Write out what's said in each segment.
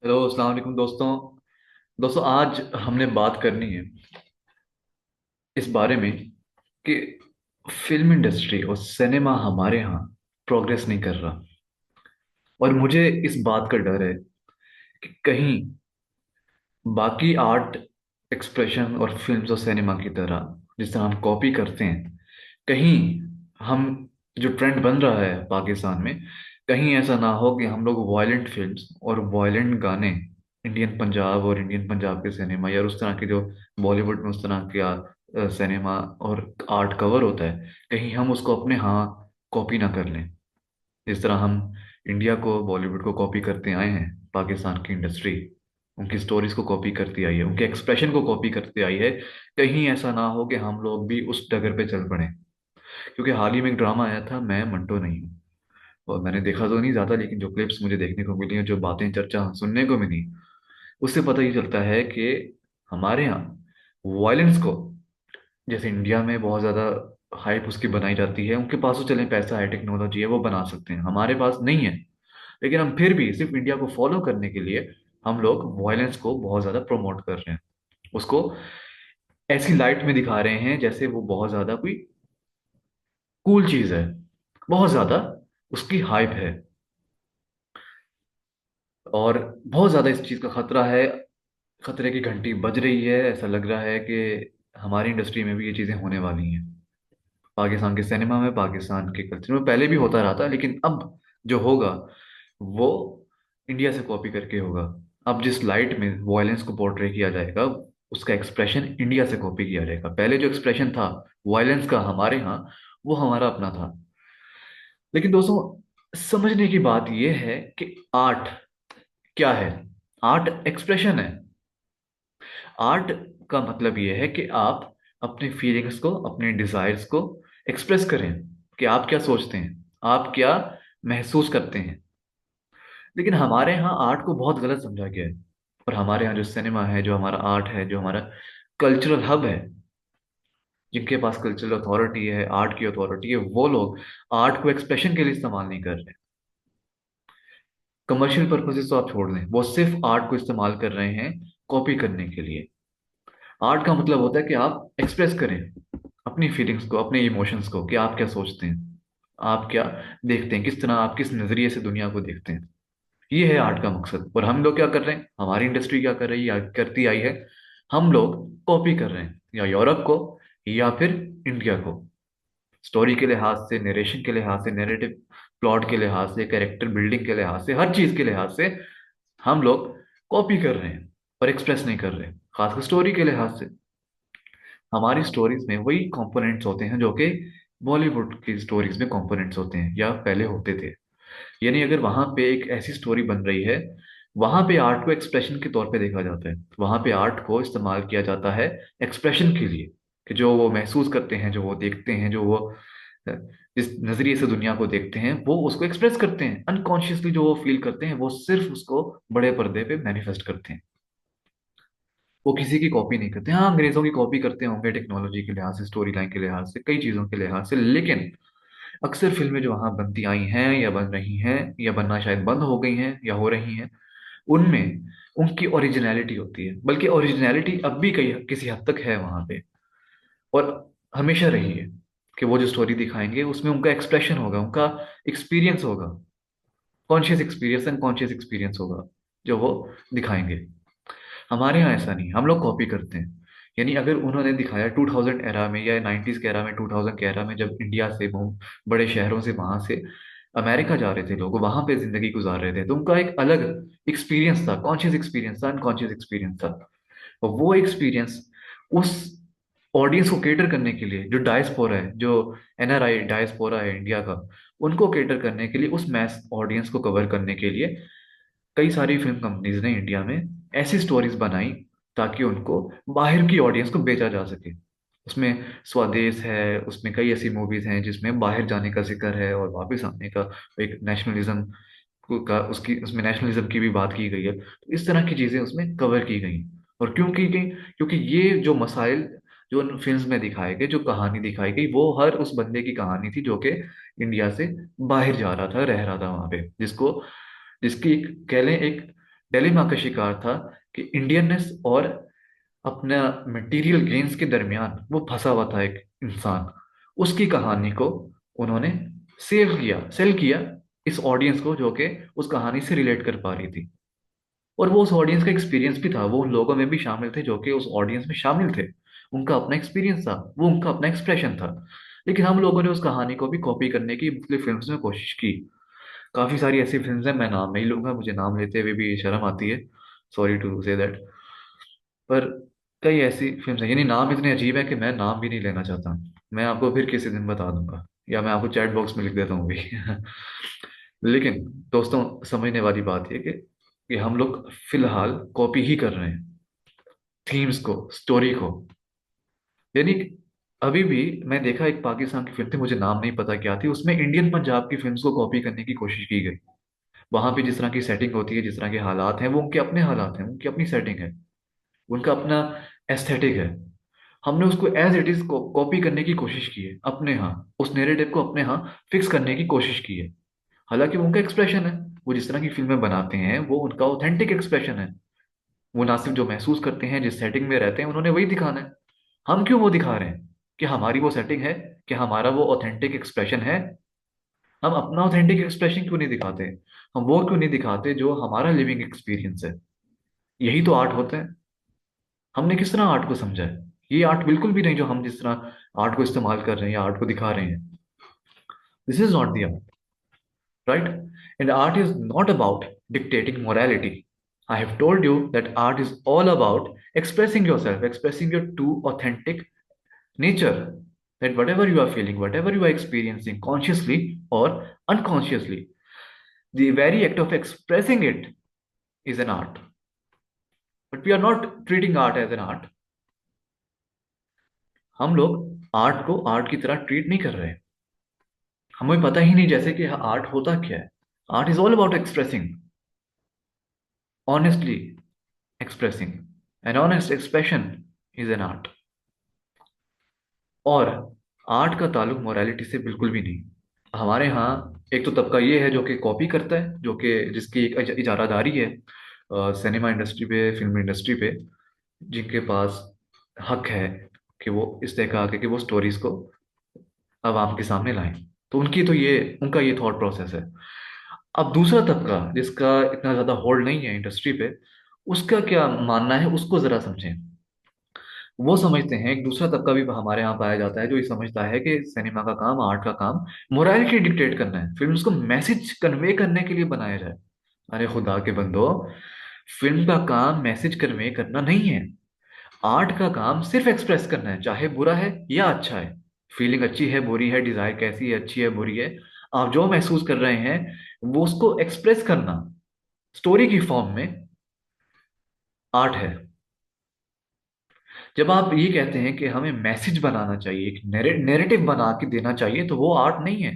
Hello, अस्सलाम वालेकुम दोस्तों। दोस्तों, आज हमने बात करनी है इस बारे में कि फिल्म इंडस्ट्री और सिनेमा हमारे यहाँ प्रोग्रेस नहीं कर रहा। और मुझे इस बात का डर है कि कहीं बाकी आर्ट एक्सप्रेशन और फिल्म्स और सिनेमा की तरह जिस तरह हम कॉपी करते हैं, कहीं हम जो ट्रेंड बन रहा है पाकिस्तान में, कहीं ऐसा ना हो कि हम लोग वायलेंट फिल्म्स और वायलेंट गाने इंडियन पंजाब और इंडियन पंजाब के सिनेमा या उस तरह के जो बॉलीवुड में उस तरह का सिनेमा और आर्ट कवर होता है, कहीं हम उसको अपने यहाँ कॉपी ना कर लें। जिस तरह हम इंडिया को बॉलीवुड को कॉपी करते आए हैं, पाकिस्तान की इंडस्ट्री उनकी स्टोरीज को कॉपी करती आई है, उनके एक्सप्रेशन को कॉपी करती आई है। कहीं ऐसा ना हो कि हम लोग भी उस डगर पे चल पड़े। क्योंकि हाल ही में एक ड्रामा आया था, मैं मंटो नहीं हूँ, और मैंने देखा तो नहीं ज्यादा, लेकिन जो क्लिप्स मुझे देखने को मिली और जो बातें चर्चा सुनने को मिली, उससे पता ही चलता है कि हमारे यहाँ वायलेंस को, जैसे इंडिया में बहुत ज्यादा हाइप उसकी बनाई जाती है, उनके पास तो चले पैसा है, टेक्नोलॉजी है, वो बना सकते हैं, हमारे पास नहीं है। लेकिन हम फिर भी सिर्फ इंडिया को फॉलो करने के लिए हम लोग वायलेंस को बहुत ज्यादा प्रमोट कर रहे हैं, उसको ऐसी लाइट में दिखा रहे हैं जैसे वो बहुत ज्यादा कोई कूल चीज है, बहुत ज्यादा उसकी हाइप है। और बहुत ज्यादा इस चीज का खतरा है, खतरे की घंटी बज रही है। ऐसा लग रहा है कि हमारी इंडस्ट्री में भी ये चीजें होने वाली हैं, पाकिस्तान के सिनेमा में, पाकिस्तान के कल्चर में पहले भी होता रहा था, लेकिन अब जो होगा वो इंडिया से कॉपी करके होगा। अब जिस लाइट में वायलेंस को पोर्ट्रे किया जाएगा, उसका एक्सप्रेशन इंडिया से कॉपी किया जाएगा। पहले जो एक्सप्रेशन था वायलेंस का हमारे यहाँ, वो हमारा अपना था। लेकिन दोस्तों, समझने की बात यह है कि आर्ट क्या है। आर्ट एक्सप्रेशन है। आर्ट का मतलब यह है कि आप अपने फीलिंग्स को, अपने डिजायर्स को एक्सप्रेस करें, कि आप क्या सोचते हैं, आप क्या महसूस करते हैं। लेकिन हमारे यहाँ आर्ट को बहुत गलत समझा गया है। और हमारे यहाँ जो सिनेमा है, जो हमारा आर्ट है, जो हमारा कल्चरल हब है, जिनके पास कल्चरल अथॉरिटी है, आर्ट की अथॉरिटी है, वो लोग आर्ट को एक्सप्रेशन के लिए इस्तेमाल नहीं कर रहे। कमर्शियल पर्पसेस तो आप छोड़ दें, वो सिर्फ आर्ट को इस्तेमाल कर रहे हैं कॉपी करने के लिए। आर्ट का मतलब होता है कि आप एक्सप्रेस करें अपनी फीलिंग्स को, अपने इमोशंस को, कि आप क्या सोचते हैं, आप क्या देखते हैं, किस तरह आप किस नजरिए से दुनिया को देखते हैं। ये है आर्ट का मकसद। और हम लोग क्या कर रहे हैं, हमारी इंडस्ट्री क्या कर रही है या करती आई है, हम लोग कॉपी कर रहे हैं, या यूरोप को या फिर इंडिया को। स्टोरी के लिहाज से, नरेशन के लिहाज से, नैरेटिव प्लॉट के लिहाज से, कैरेक्टर बिल्डिंग के लिहाज से, हर चीज के लिहाज से हम लोग कॉपी कर रहे हैं और एक्सप्रेस नहीं कर रहे। खासकर स्टोरी के लिहाज से, हमारी स्टोरीज में वही कंपोनेंट्स होते हैं जो कि बॉलीवुड की स्टोरीज में कंपोनेंट्स होते हैं या पहले होते थे। यानी अगर वहां पे एक ऐसी स्टोरी बन रही है, वहां पे आर्ट को एक्सप्रेशन के तौर पे देखा जाता है, वहां पे आर्ट को इस्तेमाल किया जाता है एक्सप्रेशन के लिए, कि जो वो महसूस करते हैं, जो वो देखते हैं, जो वो अ, जिस नजरिए से दुनिया को देखते हैं, वो उसको एक्सप्रेस करते हैं अनकॉन्शियसली। जो वो फील करते हैं, वो सिर्फ उसको बड़े पर्दे पे मैनिफेस्ट करते हैं। वो किसी की कॉपी नहीं करते। हाँ, अंग्रेजों की कॉपी करते होंगे टेक्नोलॉजी के लिहाज से, स्टोरी लाइन के लिहाज से, कई चीजों के लिहाज से, लेकिन अक्सर फिल्में जो वहां बनती आई हैं या बन रही हैं, या बनना शायद बंद हो गई हैं या हो रही हैं, उनमें उनकी ओरिजिनलिटी होती है। बल्कि ओरिजिनलिटी अब भी कई किसी हद तक है वहां पे, और हमेशा रही है, कि वो जो स्टोरी दिखाएंगे उसमें उनका एक्सप्रेशन होगा, उनका एक्सपीरियंस होगा, कॉन्शियस एक्सपीरियंस, अनकॉन्शियस एक्सपीरियंस होगा जो वो दिखाएंगे। हमारे यहाँ ऐसा नहीं, हम लोग कॉपी करते हैं। यानी अगर उन्होंने दिखाया 2000 एरा में या 90s के एरा में, 2000 के एरा में, जब इंडिया से वो बड़े शहरों से वहां से अमेरिका जा रहे थे लोग, वहां पे जिंदगी गुजार रहे थे, तो उनका एक अलग एक्सपीरियंस था, कॉन्शियस एक्सपीरियंस था, अनकॉन्शियस एक्सपीरियंस था। और वो एक्सपीरियंस उस ऑडियंस को केटर करने के लिए, जो डायस्पोरा है, जो एनआरआई डायस्पोरा है इंडिया का, उनको केटर करने के लिए, उस मैस ऑडियंस को कवर करने के लिए, कई सारी फिल्म कंपनीज ने इंडिया में ऐसी स्टोरीज बनाई ताकि उनको बाहर की ऑडियंस को बेचा जा सके। उसमें स्वदेश है, उसमें कई ऐसी मूवीज हैं जिसमें बाहर जाने का जिक्र है और वापस आने का, एक नेशनलिज्म का, उसकी उसमें नेशनलिज्म की भी बात की गई है। तो इस तरह की चीजें उसमें कवर की गई। और क्यों की गई? क्योंकि ये जो मसाइल जो उन फिल्म में दिखाए गए, जो कहानी दिखाई गई, वो हर उस बंदे की कहानी थी जो कि इंडिया से बाहर जा रहा था, रह रहा था वहां पे, जिसको, जिसकी कह लें एक डिलेमा का शिकार था कि इंडियननेस और अपना मटेरियल गेन्स के दरमियान वो फंसा हुआ था एक इंसान। उसकी कहानी को उन्होंने सेल किया इस ऑडियंस को, जो कि उस कहानी से रिलेट कर पा रही थी। और वो उस ऑडियंस का एक्सपीरियंस भी था, वो उन लोगों में भी शामिल थे जो कि उस ऑडियंस में शामिल थे। उनका अपना एक्सपीरियंस था, वो उनका अपना एक्सप्रेशन था। लेकिन हम लोगों ने उस कहानी को भी कॉपी करने की मुख्तलिफ फिल्म्स में कोशिश की। काफी सारी ऐसी फिल्म्स हैं, मैं नाम नहीं लूंगा, मुझे नाम लेते हुए भी शर्म आती है, सॉरी टू से दैट। पर कई ऐसी फिल्म्स हैं, यानी नाम इतने अजीब है कि मैं नाम भी नहीं लेना चाहता। मैं आपको फिर किसी दिन बता दूंगा, या मैं आपको चैट बॉक्स में लिख देता हूँ भी। लेकिन दोस्तों, समझने वाली बात है कि हम लोग फिलहाल कॉपी ही कर रहे हैं थीम्स को, स्टोरी को। यानी कि अभी भी मैं देखा, एक पाकिस्तान की फिल्म थी, मुझे नाम नहीं पता क्या थी, उसमें इंडियन पंजाब की फिल्म्स को कॉपी करने की कोशिश की गई। वहां पे जिस तरह की सेटिंग होती है, जिस तरह के हालात हैं, वो उनके अपने हालात हैं, उनकी अपनी सेटिंग है, उनका अपना एस्थेटिक है। हमने उसको एज इट इज कॉपी करने की कोशिश की है अपने यहाँ, उस नेरेटिव को अपने यहाँ फिक्स करने की कोशिश की है। हालांकि वो उनका एक्सप्रेशन है, वो जिस तरह की फिल्में बनाते हैं वो उनका ऑथेंटिक एक्सप्रेशन है। वो ना सिर्फ जो महसूस करते हैं, जिस सेटिंग में रहते हैं, उन्होंने वही दिखाना है। हम क्यों वो दिखा रहे हैं कि हमारी वो सेटिंग है, कि हमारा वो ऑथेंटिक एक्सप्रेशन है? हम अपना ऑथेंटिक एक्सप्रेशन क्यों नहीं दिखाते? हम वो क्यों नहीं दिखाते जो हमारा लिविंग एक्सपीरियंस है? यही तो आर्ट होता है। हमने किस तरह आर्ट को समझा है? ये आर्ट बिल्कुल भी नहीं जो हम जिस तरह आर्ट को इस्तेमाल कर रहे हैं या आर्ट को दिखा रहे हैं। This is not the art, right? And art is not about dictating morality. I have told you that art is all about expressing yourself, expressing your true authentic nature. That whatever you are feeling, whatever you are experiencing consciously or unconsciously, the very act of expressing it is an art. But we are not treating art as an art. हम लोग art को art की तरह treat नहीं कर रहे हैं। हमें पता ही नहीं जैसे कि आर्ट होता क्या है। Art is all about expressing, honestly expressing. An honest expression is an art. और आर्ट का ताल्लुक मोरालिटी से बिल्कुल भी नहीं। हमारे यहाँ एक तो तबका ये है जो कि कॉपी करता है, जो कि जिसकी एक इजारादारी है सिनेमा इंडस्ट्री पे, फिल्म इंडस्ट्री पे, जिनके पास हक है कि वो इस तरह का आके कि वो स्टोरीज को आवाम के सामने लाएं। तो उनकी तो ये उनका ये थॉट प्रोसेस है। अब दूसरा तबका जिसका इतना ज्यादा होल्ड नहीं है इंडस्ट्री पे, उसका क्या मानना है, उसको जरा समझें। वो समझते हैं, एक दूसरा तबका भी हमारे यहाँ पाया जाता है जो ये समझता है कि सिनेमा का काम, आर्ट का काम मोरालिटी डिक्टेट करना है, फिल्म को मैसेज कन्वे करने के लिए बनाया जाए। अरे खुदा के बंदो, फिल्म का काम मैसेज कन्वे करना नहीं है। आर्ट का काम सिर्फ एक्सप्रेस करना है, चाहे बुरा है या अच्छा है, फीलिंग अच्छी है बुरी है, डिजायर कैसी है, अच्छी है बुरी है, आप जो महसूस कर रहे हैं वो उसको एक्सप्रेस करना स्टोरी की फॉर्म में आर्ट है। जब आप ये कहते हैं कि हमें मैसेज बनाना चाहिए, एक नैरेटिव बना के देना चाहिए, तो वो आर्ट नहीं है।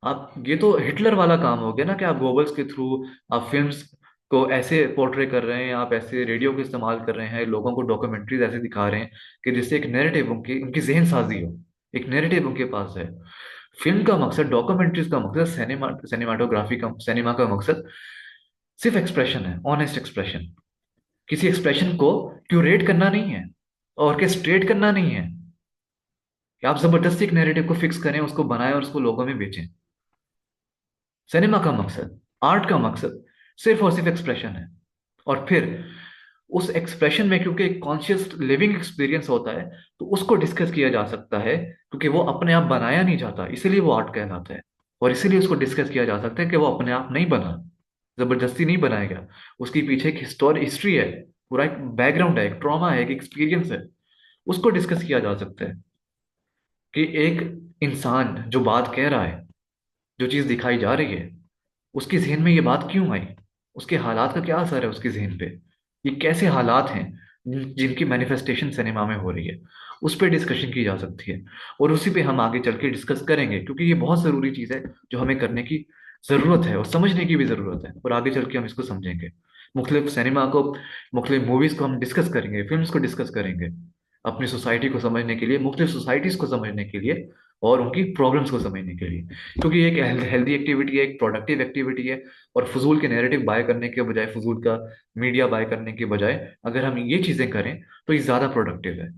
आप ये तो हिटलर वाला काम हो गया ना, कि आप गोबल्स के थ्रू आप फिल्म्स को ऐसे पोर्ट्रे कर रहे हैं, आप ऐसे रेडियो को इस्तेमाल कर रहे हैं, लोगों को डॉक्यूमेंट्रीज ऐसे दिखा रहे हैं कि जिससे एक नैरेटिव उनकी उनकी जहन साजी हो, एक नैरेटिव उनके पास है। फिल्म का मकसद, डॉक्यूमेंट्रीज का मकसद, सिनेमाटोग्राफी का, सिनेमा का मकसद सिर्फ एक्सप्रेशन है, ऑनेस्ट एक्सप्रेशन। किसी एक्सप्रेशन को क्यूरेट करना नहीं है, ऑर्केस्ट्रेट करना नहीं है, कि आप जबरदस्ती एक नैरेटिव को फिक्स करें, उसको बनाएं और उसको लोगों में बेचें। सिनेमा का मकसद, आर्ट का मकसद सिर्फ और सिर्फ एक्सप्रेशन है। और फिर उस एक्सप्रेशन में क्योंकि एक कॉन्शियस लिविंग एक्सपीरियंस होता है, तो उसको डिस्कस किया जा सकता है, क्योंकि वो अपने आप बनाया नहीं जाता, इसीलिए वो आर्ट कहलाता है। और इसीलिए उसको डिस्कस किया जा सकता है कि वो अपने आप नहीं बना, जबरदस्ती नहीं बनाया गया। उसकी पीछे एक हिस्ट्री है, पूरा एक बैकग्राउंड है, एक ट्रॉमा है, एक एक्सपीरियंस है। उसको डिस्कस किया जा सकता है कि एक इंसान जो बात कह रहा है, जो चीज दिखाई जा रही है, उसके जहन में ये बात क्यों आई, उसके हालात का क्या असर है उसके जहन पे, ये कैसे हालात हैं जिनकी मैनिफेस्टेशन सिनेमा में हो रही है। उस पर डिस्कशन की जा सकती है। और उसी पे हम आगे चल के डिस्कस करेंगे, क्योंकि ये बहुत जरूरी चीज है जो हमें करने की जरूरत है और समझने की भी जरूरत है, और आगे चल के हम इसको समझेंगे। मुख्तलिफ सिनेमा को, मुख्तलिफ मूवीज को हम डिस्कस करेंगे, फिल्म्स को डिस्कस करेंगे, अपनी सोसाइटी को समझने के लिए, मुख्तलिफ सोसाइटीज को समझने के लिए, और उनकी प्रॉब्लम्स को समझने के लिए, क्योंकि ये एक हेल्दी एक्टिविटी है, एक प्रोडक्टिव एक्टिविटी है। और फजूल के नैरेटिव बाय करने के बजाय, फजूल का मीडिया बाय करने के बजाय, अगर हम ये चीजें करें तो ये ज्यादा प्रोडक्टिव है।